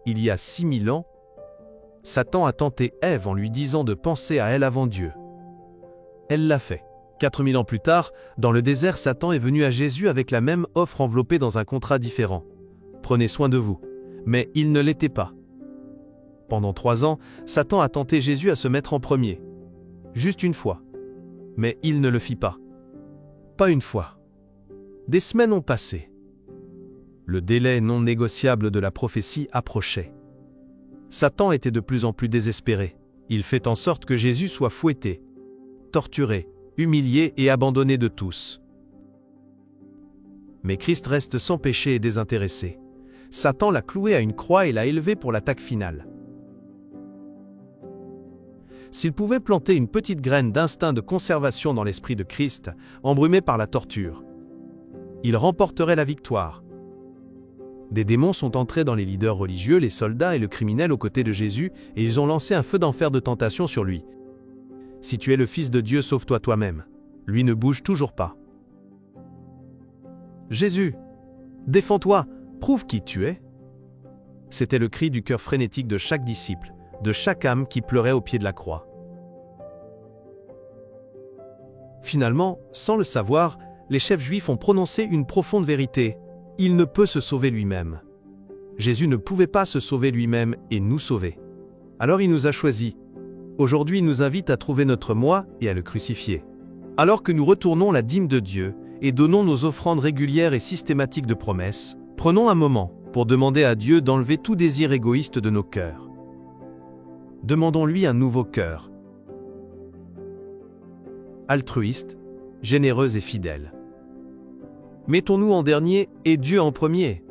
il y a 6000 ans, Satan a tenté Ève en lui disant de penser à elle avant Dieu. Elle l'a fait. 4000 ans plus tard, dans le désert, Satan est venu à Jésus avec la même offre enveloppée dans un contrat différent. Prenez soin de vous. Mais il ne l'était pas. Pendant 3 ans, Satan a tenté Jésus à se mettre en premier. Juste une fois. Mais il ne le fit pas. Pas une fois. Des semaines ont passé. Le délai non négociable de la prophétie approchait. Satan était de plus en plus désespéré. Il fait en sorte que Jésus soit fouetté, torturé, humilié et abandonné de tous. Mais Christ reste sans péché et désintéressé. Satan l'a cloué à une croix et l'a élevé pour l'attaque finale. S'il pouvait planter une petite graine d'instinct de conservation dans l'esprit de Christ, embrumé par la torture, il remporterait la victoire. Des démons sont entrés dans les leaders religieux, les soldats et le criminel aux côtés de Jésus, et ils ont lancé un feu d'enfer de tentation sur lui. Si tu es le Fils de Dieu, sauve-toi toi-même. Lui ne bouge toujours pas. Jésus, défends-toi, prouve qui tu es. C'était le cri du cœur frénétique de chaque disciple, de chaque âme qui pleurait au pied de la croix. Finalement, sans le savoir, les chefs juifs ont prononcé une profonde vérité. Il ne peut se sauver lui-même. Jésus ne pouvait pas se sauver lui-même et nous sauver. Alors il nous a choisis. Aujourd'hui, il nous invite à trouver notre moi et à le crucifier. Alors que nous retournons la dîme de Dieu et donnons nos offrandes régulières et systématiques de promesses, prenons un moment pour demander à Dieu d'enlever tout désir égoïste de nos cœurs. Demandons-lui un nouveau cœur. Altruiste, généreux et fidèle. Mettons-nous en dernier et Dieu en premier.